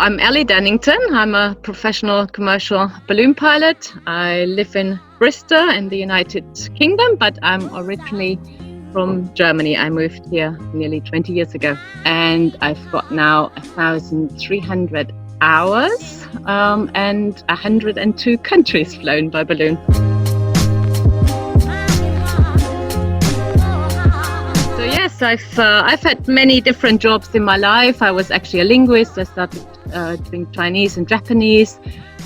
I'm Allie Dunnington. I'm a professional commercial balloon pilot. I live in Bristol in the United Kingdom, but I'm originally from Germany. I moved here nearly 20 years ago, and I've got now 1,300 hours and 102 countries flown by balloon. So yes, I've had many different jobs in my life. I was actually a linguist. I started doing Chinese and Japanese.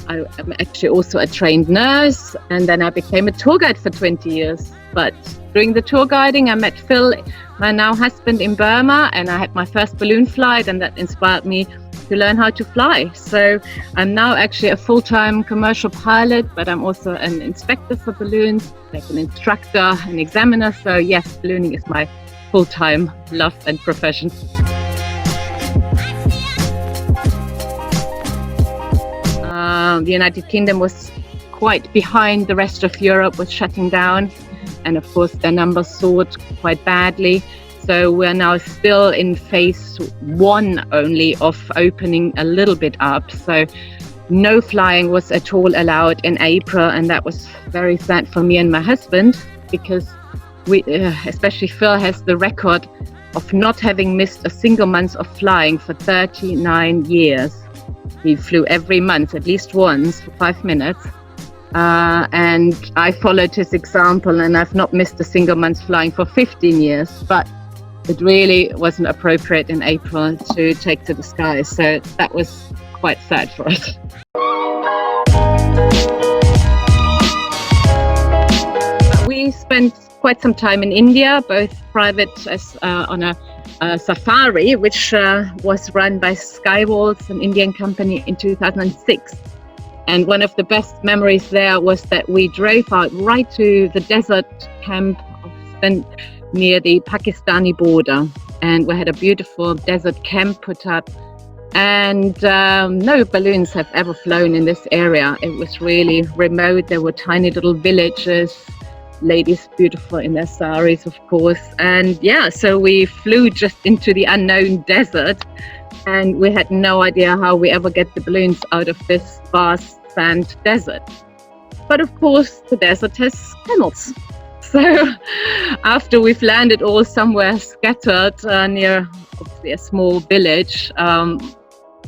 I'm actually also a trained nurse, and then I became a tour guide for 20 years. But during the tour guiding, I met Phil, my now husband, in Burma, and I had my first balloon flight, and that inspired me to learn how to fly. So I'm now actually a full-time commercial pilot, but I'm also an inspector for balloons, like an instructor, an examiner. So yes, ballooning is my full-time love and profession. The United Kingdom was quite behind the rest of Europe with shutting down, and of course their numbers soared quite badly. So we're now still in phase 1 only of opening a little bit up. So no flying was at all allowed in April, and that was very sad for me and my husband, because we, especially Phil, has the record of not having missed a single month of flying for 39 years. He flew every month, at least once, for 5 minutes. And I followed his example, and I've not missed a single month flying for 15 years. But it really wasn't appropriate in April to take to the skies. So that was quite sad for us. We spent quite some time in India, both private as on a safari, which was run by Skywalls, an Indian company, in 2006. And one of the best memories there was that we drove out right to the desert camp near the Pakistani border, and we had a beautiful desert camp put up, and no balloons have ever flown in this area. It was really remote. There were tiny little villages, ladies beautiful in their saris, of course. And yeah, so we flew just into the unknown desert, and we had no idea how we ever get the balloons out of this vast sand desert. But of course, the desert has camels. So after we've landed all somewhere scattered near obviously a small village,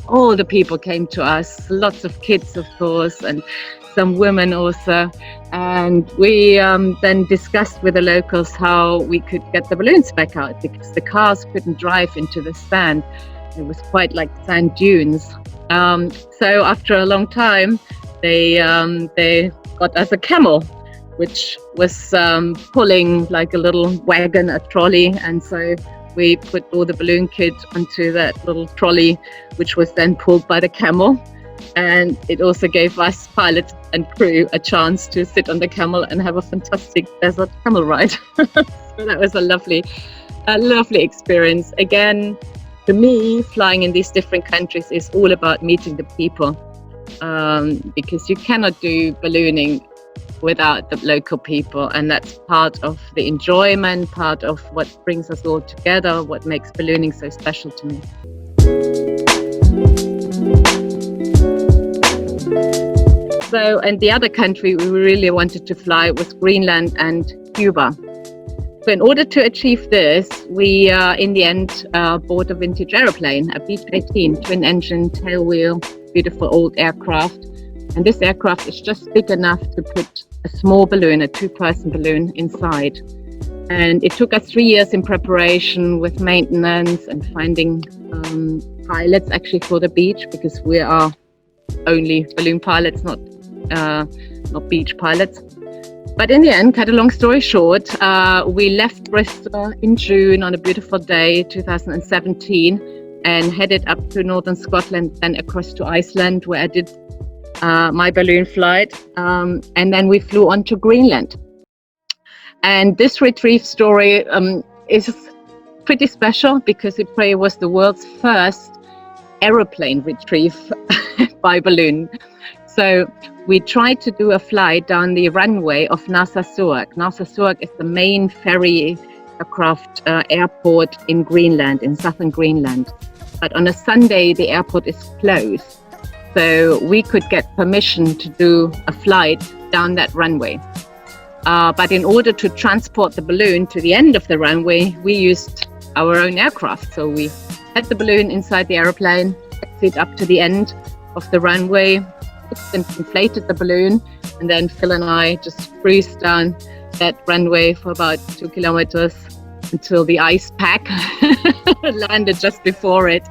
all the people came to us, lots of kids, of course, and some women also. And we then discussed with the locals how we could get the balloons back out, because the cars couldn't drive into the sand. It was quite like sand dunes. So after a long time, they got us a camel, which was pulling like a little wagon, a trolley. And so we put all the balloon kids onto that little trolley, which was then pulled by the camel. And it also gave us pilots and crew a chance to sit on the camel and have a fantastic desert camel ride. So that was a lovely experience. Again, to me, flying in these different countries is all about meeting the people, because you cannot do ballooning without the local people, and that's part of the enjoyment, part of what brings us all together, what makes ballooning so special to me. So, and the other country we really wanted to fly was Greenland and Cuba. So in order to achieve this, we in the end bought a vintage aeroplane, a Beech 18, twin-engine, tailwheel, beautiful old aircraft. And this aircraft is just big enough to put a small balloon, a 2-person balloon, inside. And it took us 3 years in preparation with maintenance and finding pilots actually for the beach, because we are only balloon pilots, not beach pilots. But in the end, cut a long story short, we left Bristol in June on a beautiful day, 2017, and headed up to northern Scotland, then across to Iceland, where I did my balloon flight, and then we flew on to Greenland. And this retrieve story is pretty special, because it probably was the world's first aeroplane retrieve by balloon. So we tried to do a flight down the runway of Narsarsuaq. Narsarsuaq is the main ferry aircraft airport in Greenland, in southern Greenland. but on a Sunday the airport is closed. So we could get permission to do a flight down that runway. But in order to transport the balloon to the end of the runway, we used our own aircraft. So we had the balloon inside the aeroplane, taxied up to the end of the runway, inflated the balloon, and then Phil and I just cruised down that runway for about 2 kilometers until the ice pack landed just before it.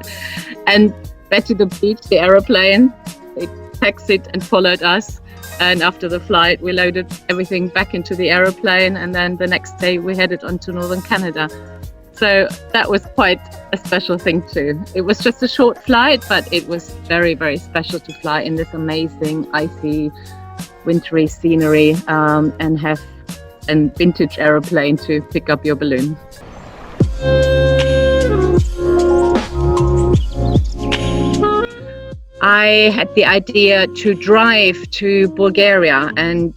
And Betty the Beach, the aeroplane, they taxied and followed us. And after the flight, we loaded everything back into the aeroplane. And then the next day we headed on to northern Canada. So that was quite a special thing too. It was just a short flight, but it was very, very special to fly in this amazing, icy, wintry scenery and have a vintage aeroplane to pick up your balloon. I had the idea to drive to Bulgaria and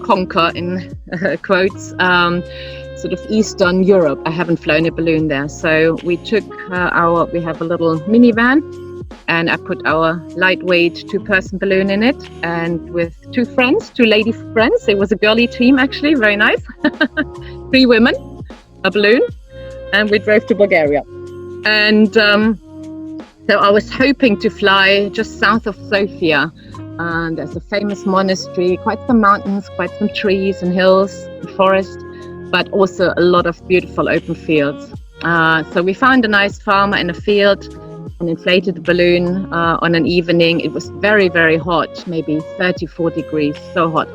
conquer, in quotes, sort of Eastern Europe. I haven't flown a balloon there. So we took we have a little minivan, and I put our lightweight 2-person balloon in it, and with 2 friends, 2 lady friends. It was a girly team, actually, very nice. 3 women, a balloon, and we drove to Bulgaria. And so I was hoping to fly just south of Sofia. There's a famous monastery, quite some mountains, quite some trees and hills and forest, but also a lot of beautiful open fields. So we found a nice farmer in a field and inflated the balloon on an evening. It was very, very hot, maybe 34 degrees, so hot.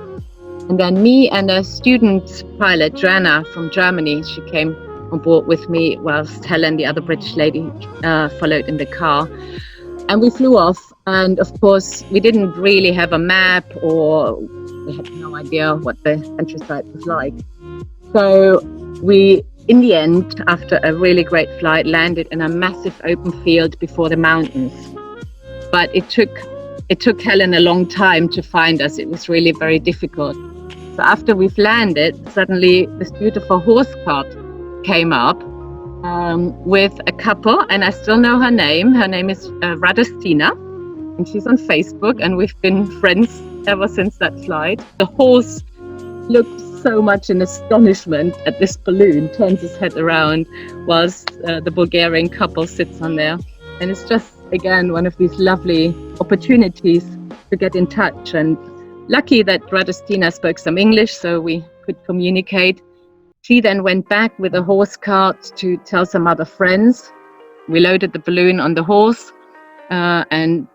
And then me and a student pilot, Joanna from Germany, she came on board with me, whilst Helen, the other British lady, followed in the car. And we flew off. And of course, we didn't really have a map, or we had no idea what the countryside was like. So we, in the end, after a really great flight, landed in a massive open field before the mountains. But it took Helen a long time to find us. It was really very difficult. So after we've landed, suddenly this beautiful horse cart came up with a couple, and I still know her name. Her name is Radostina, and she's on Facebook, and we've been friends ever since that flight. The horse looked so much in astonishment at this balloon, turns his head around whilst the Bulgarian couple sits on there. And it's just, again, one of these lovely opportunities to get in touch. And lucky that Radostina spoke some English, so we could communicate. She then went back with a horse cart to tell some other friends. We loaded the balloon on the horse and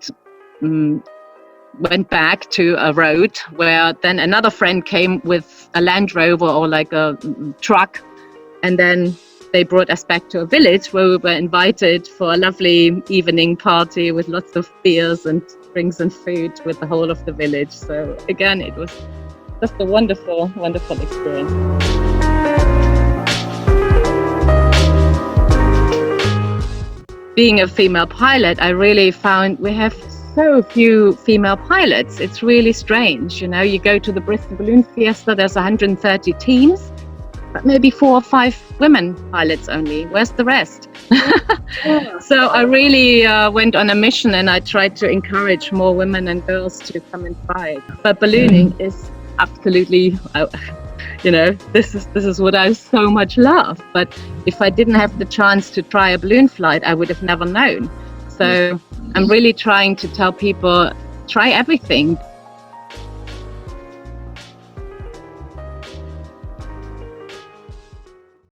went back to a road where then another friend came with a Land Rover or like a truck. And then they brought us back to a village where we were invited for a lovely evening party with lots of beers and drinks and food with the whole of the village. So again, it was just a wonderful, wonderful experience. Being a female pilot, I really found we have so few female pilots. It's really strange. You know, you go to the Bristol Balloon Fiesta, there's 130 teams, but maybe 4 or 5 women pilots only. Where's the rest? So I really went on a mission, and I tried to encourage more women and girls to come and fly. But ballooning is absolutely, you know, this is what I so much love. But if I didn't have the chance to try a balloon flight, I would have never known. So I'm really trying to tell people, try everything.